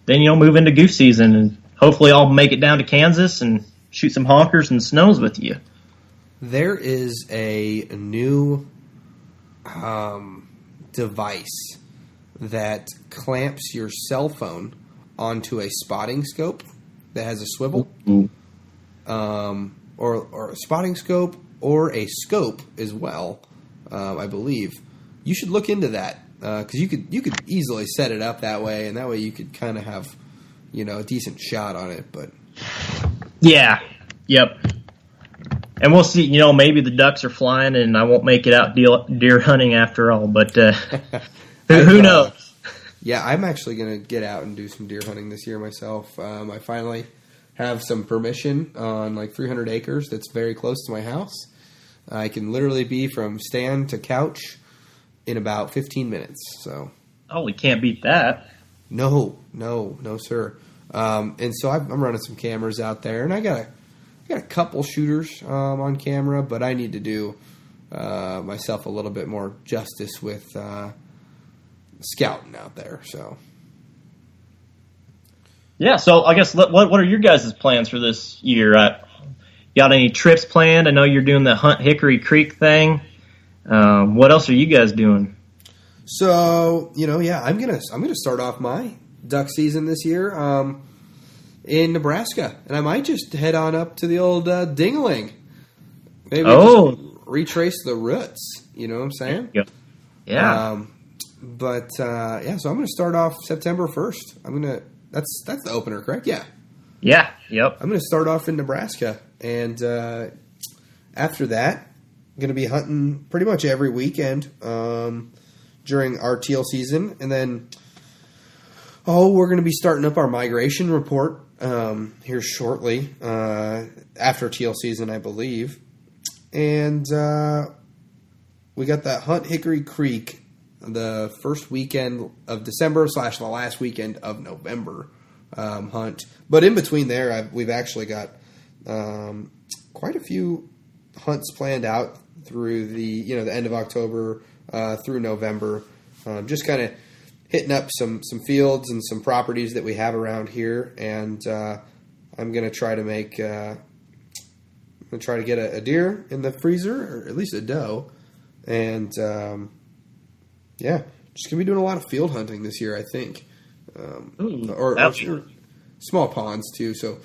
B: move into goose season. And hopefully I'll make it down to Kansas and shoot some honkers and snows with you.
A: There is a new device that clamps your cell phone onto a spotting scope that has a swivel. Or a spotting scope or a scope as well, I believe. You should look into that. Because you could easily set it up that way, and that way you could kind of have, a decent shot on it. But
B: yeah, yep. And we'll see. Maybe the ducks are flying, and I won't make it out deer hunting after all. But who knows?
A: Yeah, I'm actually gonna get out and do some deer hunting this year myself. I finally have some permission on like 300 acres. That's very close to my house. I can literally be from stand to couch in about 15 minutes. So,
B: we can't beat that.
A: No, sir. And so I'm running some cameras out there, and I got a couple shooters on camera, but I need to do myself a little bit more justice with scouting out there. So, yeah.
B: So I guess what are your guys' plans for this year? Got any trips planned? I know you're doing the Hunt Hickory Creek thing. What else are you guys doing?
A: So, I'm gonna start off my duck season this year in Nebraska, and I might just head on up to the old Dingaling. Maybe just retrace the roots. You know what I'm saying?
B: Yeah.
A: So I'm gonna start off September 1st. That's the opener, correct? Yeah.
B: Yeah. Yep.
A: I'm gonna start off in Nebraska, and after that, I'm going to be hunting pretty much every weekend during our teal season. And then, we're going to be starting up our migration report here shortly after teal season, I believe. And we got that Hunt Hickory Creek the first weekend of December / the last weekend of November hunt. But in between there, we've actually got quite a few hunts planned out through the end of October through November. Just kind of hitting up some fields and some properties that we have around here, and I'm going to try to get a deer in the freezer, or at least a doe, and just going to be doing a lot of field hunting this year, I think. Or small ponds, too. So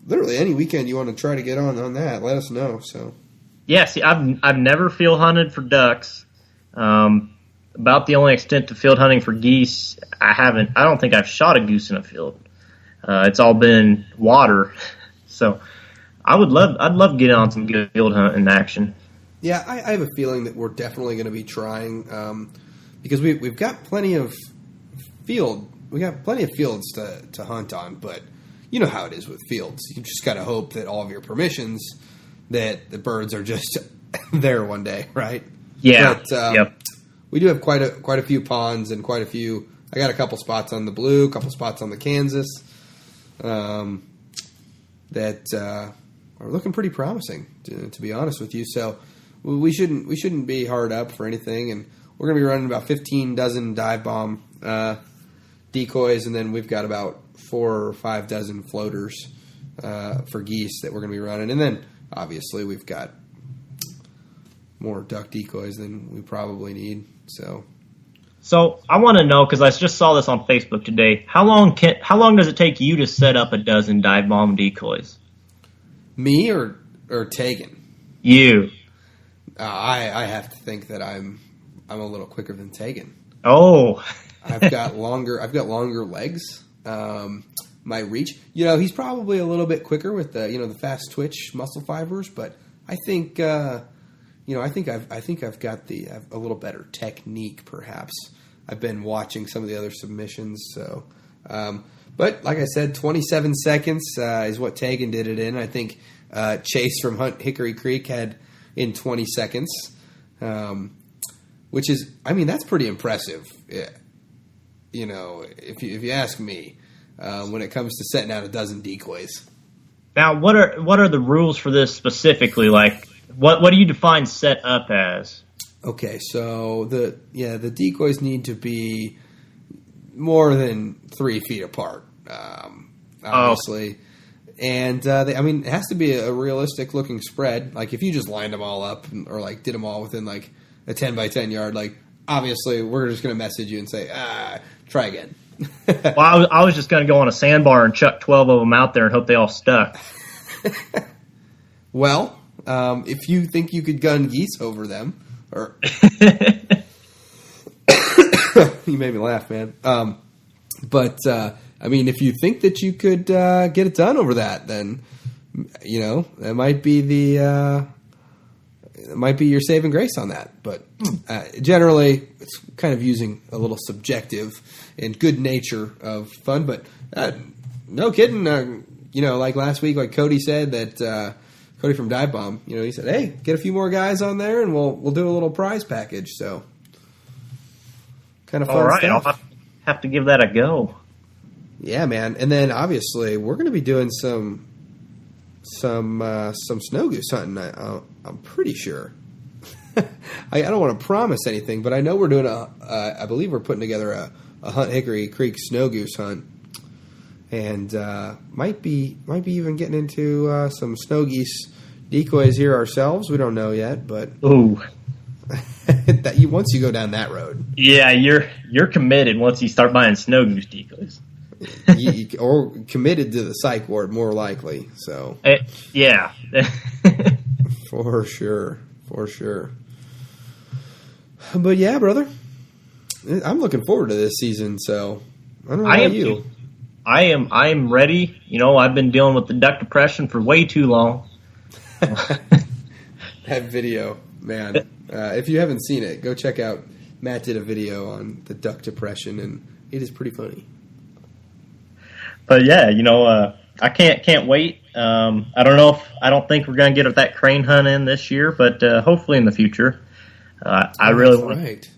A: literally any weekend you want to try to get on that, let us know. So
B: yeah, see, I've never field hunted for ducks. About the only extent to field hunting for geese, I don't think I've shot a goose in a field. It's all been water. So I'd love to get on some good field hunting action.
A: Yeah, I have a feeling that we're definitely going to be trying, because we've got plenty of fields to hunt on, but you know how it is with fields. You just got to hope that all of your permissions, that the birds are just there one day, right?
B: Yeah.
A: But,
B: yep.
A: We do have quite a few ponds and quite a few. I got a couple spots on the Blue, a couple spots on the Kansas, that are looking pretty promising, to be honest with you. So we shouldn't be hard up for anything, and we're going to be running about 15 dozen dive bomb decoys, and then we've got about 4 or 5 dozen floaters for geese that we're going to be running, and then obviously we've got more duck decoys than we probably need. So
B: I want to know, because I just saw this on Facebook today. How long does it take you to set up a dozen dive bomb decoys?
A: Me or Tegan?
B: You.
A: I have to think that I'm a little quicker than Tegan.
B: Oh.
A: I've got longer legs. My reach, he's probably a little bit quicker with the fast twitch muscle fibers, but I think I think I've got a little better technique, perhaps. I've been watching some of the other submissions, so. But like I said, 27 seconds is what Tegan did it in. I think Chase from Hunt Hickory Creek had in 20 seconds, which is, that's pretty impressive. If you ask me, when it comes to setting out a dozen decoys.
B: Now, what are the rules for this specifically? Like, what do you define set up as? Okay,
A: so the decoys need to be more than 3 feet apart, obviously. And it has to be a realistic looking spread. Like if you just lined them all up or like did them all within like a 10 by 10 yard, like obviously we're just going to message you and say, try again.
B: Well, I was just going to go on a sandbar and chuck 12 of them out there and hope they all stuck.
A: Well, if you think you could gun geese over them, or you made me laugh, man. But if you think that you could get it done over that, then that might be it might be your saving grace on that. But generally, it's kind of using a little subjective and good nature of fun. But no kidding, like last week, like Cody said that. Cody from Dive Bomb, he said, "Hey, get a few more guys on there, and we'll do a little prize package." So, kind of fun
B: all right,
A: stuff.
B: I'll have to give that a go.
A: Yeah, man. And then obviously we're going to be doing some snow goose hunting. I'm pretty sure. I don't want to promise anything, but I know we're doing I believe we're putting together a Hunt Hickory Creek snow goose hunt. And might be even getting into some snow geese decoys here ourselves. We don't know yet, but
B: ooh,
A: once you go down that road,
B: yeah, you're committed once you start buying snow goose decoys,
A: or committed to the psych ward more likely. So
B: yeah,
A: for sure. But yeah, brother, I'm looking forward to this seaon. So I don't know about you.
B: I am ready. I've been dealing with the duck depression for way too long.
A: That video, man. If you haven't seen it, go check out. Matt did a video on the duck depression, and it is pretty funny.
B: But yeah, I can't wait. I don't think we're gonna get that crane hunt in this year, but hopefully in the future. I really want.
A: Right.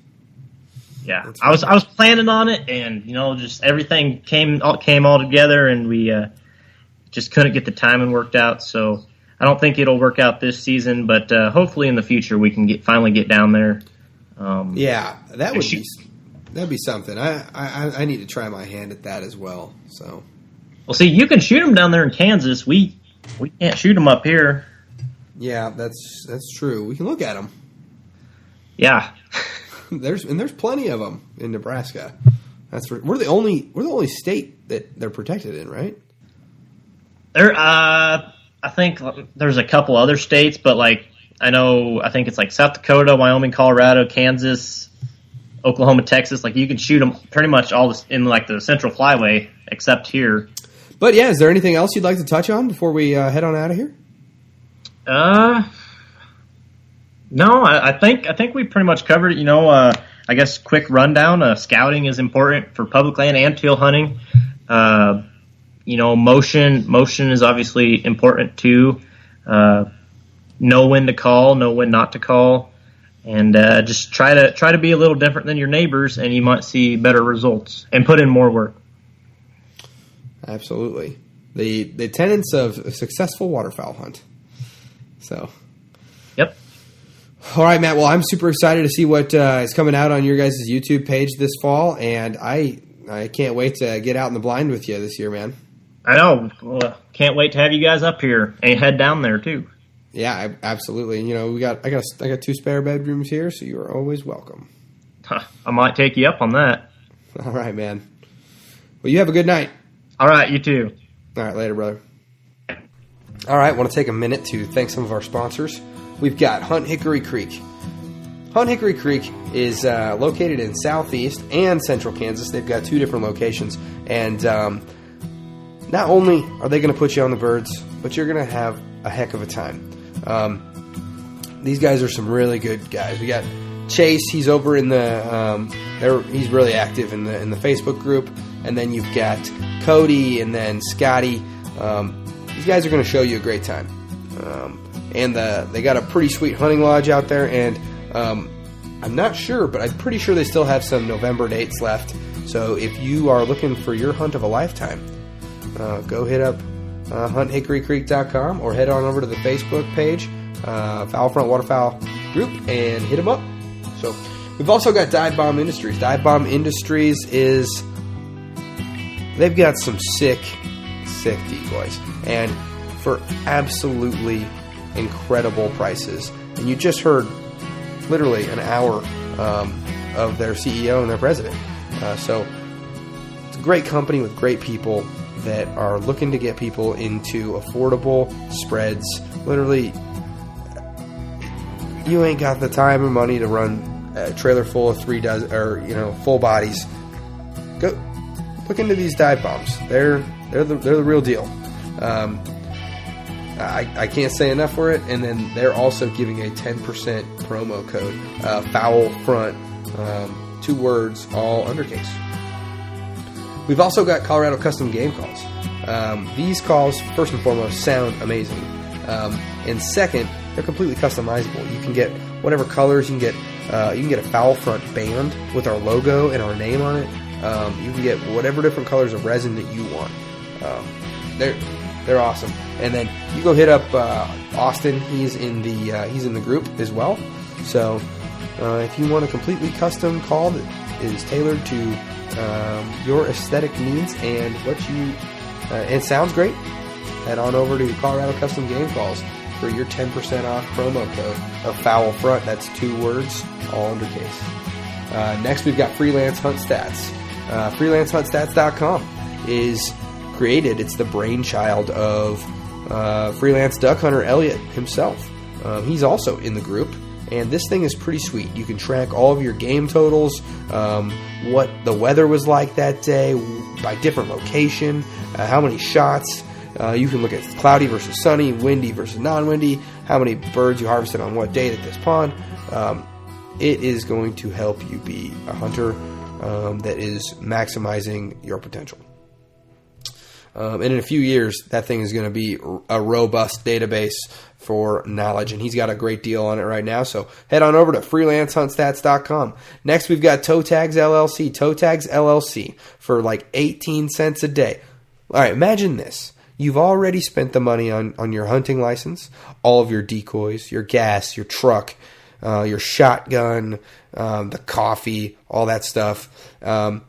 B: Yeah, I was planning on it, and just everything came all together, and we just couldn't get the timing worked out. So I don't think it'll work out this season, but hopefully in the future we can finally get down there.
A: Yeah, that'd be something. I need to try my hand at that as well. So,
B: well, see, you can shoot them down there in Kansas. We can't shoot them up here.
A: Yeah, that's true. We can look at them.
B: Yeah.
A: There's plenty of them in Nebraska. We're the only state that they're protected in, right?
B: I think there's a couple other states, but I think it's like South Dakota, Wyoming, Colorado, Kansas, Oklahoma, Texas. You can shoot them pretty much all in the Central Flyway, except here.
A: But yeah, is there anything else you'd like to touch on before we head on out of here?
B: No, I think we pretty much covered it. I guess quick rundown. Scouting is important for public land and teal hunting. Motion is obviously important too. Know when to call, know when not to call, and just try to be a little different than your neighbors, and you might see better results and put in more work.
A: Absolutely, the tenets of a successful waterfowl hunt. So,
B: yep.
A: All right, Matt. Well, I'm super excited to see what is coming out on your guys' YouTube page this fall, and I can't wait to get out in the blind with you this year, man.
B: I know. Well, can't wait to have you guys up here and head down there too.
A: Yeah, absolutely. I got 2 spare bedrooms here, so you are always welcome.
B: I might take you up on that.
A: All right, man. Well, you have a good night.
B: All right, you too.
A: All right, later, brother. All right, I want to take a minute to thank some of our sponsors. We've got Hunt Hickory Creek. Hunt Hickory Creek is located in southeast and central Kansas. They've got 2 different locations, and not only are they going to put you on the birds, but you're going to have a heck of a time. These guys are some really good guys. We got Chase. He's over in the. He's really active in the Facebook group, and then you've got Cody, and then Scotty. These guys are going to show you a great time. And they got a pretty sweet hunting lodge out there, and I'm not sure, but I'm pretty sure they still have some November dates left. So if you are looking for your hunt of a lifetime, go hit up hunthickorycreek.com or head on over to the Facebook page, Foul Front Waterfowl Group, and hit them up. So we've also got Dive Bomb Industries. Dive Bomb Industries they've got some sick decoys, and for absolutely incredible prices. And you just heard literally an hour of their CEO and their president. So it's a great company with great people that are looking to get people into affordable spreads. Literally, you ain't got the time or money to run a trailer full of 3 dozen or full bodies. Go look into these dive bombs. They're the real deal. I can't say enough for it. And then they're also giving a 10% promo code, Foul Front, 2 words, all undercase. We've also got Colorado Custom Game Calls. These calls, first and foremost, sound amazing. And second, they're completely customizable. You can get whatever colors. You can get a Foul Front band with our logo and our name on it. You can get whatever different colors of resin that you want. They're awesome. And then you go hit up Austin. He's in the group as well. So if you want a completely custom call that is tailored to your aesthetic needs and and sounds great, head on over to Colorado Custom Game Calls for your 10% off promo code of Foul Front. That's 2 words, all undercase. Next, we've got Freelance Hunt Stats. FreelanceHuntStats.com is created. It's the brainchild of freelance duck hunter Elliot himself. He's also in the group, and this thing is pretty sweet. You can track all of your game totals, what the weather was like that day by different location, how many shots. You can look at cloudy versus sunny, windy versus non-windy, how many birds you harvested on what date at this pond. It is going to help you be a hunter that is maximizing your potential. And in a few years, that thing is going to be a robust database for knowledge, and he's got a great deal on it right now. So head on over to freelancehuntstats.com. Next, we've got Toe Tags LLC. Toe Tags LLC for like 18 cents a day. All right, imagine this. You've already spent the money on your hunting license, all of your decoys, your gas, your truck, your shotgun, the coffee, all that stuff, and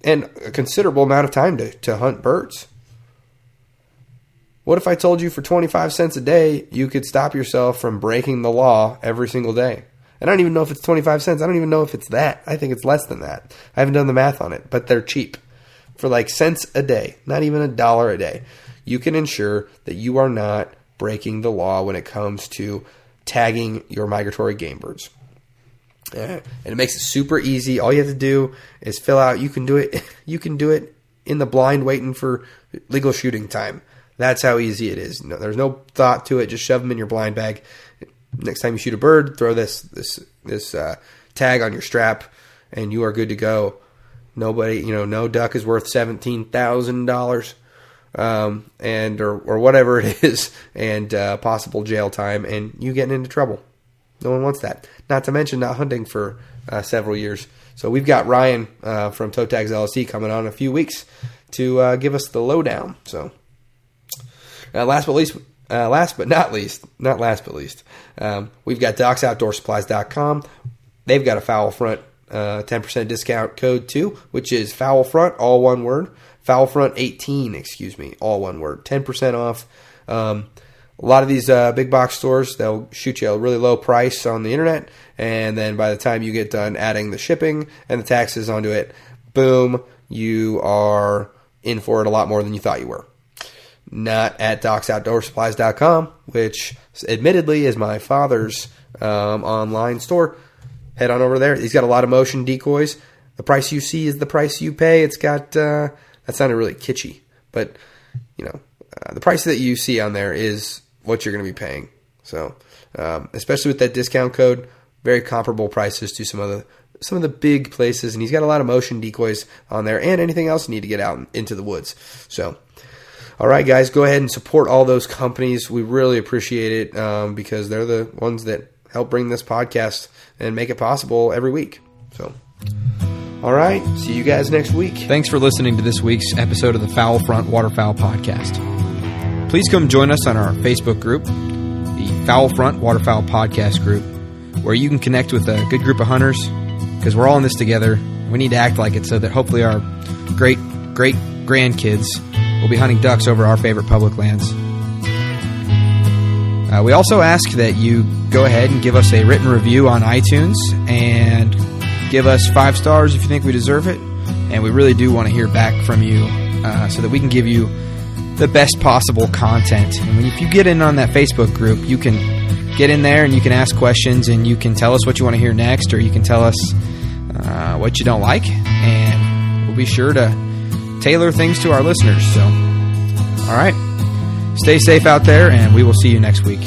A: a considerable amount of time to hunt birds. What if I told you for 25 cents a day, you could stop yourself from breaking the law every single day? And I don't even know if it's 25 cents. I don't even know if it's that. I think it's less than that. I haven't done the math on it, but they're cheap. For like cents a day, not even $1 a day, you can ensure that you are not breaking the law when it comes to tagging your migratory game birds. And it makes it super easy. All you have to do is fill out. You can do it in the blind waiting for legal shooting time. That's how easy it is. No, there's no thought to it. Just shove them in your blind bag. Next time you shoot a bird, throw this tag on your strap, and you are good to go. Nobody, no duck is worth $17,000, and or whatever it is, and possible jail time, and you getting into trouble. No one wants that. Not to mention not hunting for several years. So we've got Ryan from Toe Tags LLC coming on in a few weeks to give us the lowdown. So. Last but not least, we've got DocsOutdoorSupplies.com. They've got a Foul Front 10% discount code too, which is Foul Front, all one word. Foul Front 18, all one word. 10% off. A lot of these big box stores, they'll shoot you a really low price on the internet, and then by the time you get done adding the shipping and the taxes onto it, boom, you are in for it a lot more than you thought you were. Not at DocsOutdoorSupplies.com, which admittedly is my father's online store. Head on over there. He's got a lot of motion decoys. The price you see is the price you pay. It's got, that sounded really kitschy, but, the price that you see on there is what you're going to be paying. So, especially with that discount code, very comparable prices to some of the big places. And he's got a lot of motion decoys on there and anything else you need to get out into the woods. So, all right, guys, go ahead and support all those companies. We really appreciate it because they're the ones that help bring this podcast and make it possible every week. So, all right, see you guys next week.
E: Thanks for listening to this week's episode of the Foul Front Waterfowl Podcast. Please come join us on our Facebook group, the Foul Front Waterfowl Podcast group, where you can connect with a good group of hunters because we're all in this together. We need to act like it so that hopefully our great grandkids will be hunting ducks over our favorite public lands. We also ask that you go ahead and give us a written review on iTunes and give us 5 stars if you think we deserve it. And we really do want to hear back from you so that we can give you the best possible content. And if you get in on that Facebook group, you can get in there and you can ask questions and you can tell us what you want to hear next, or you can tell us what you don't like, and we'll be sure to tailor things to our listeners. So, all right, stay safe out there, and we will see you next week.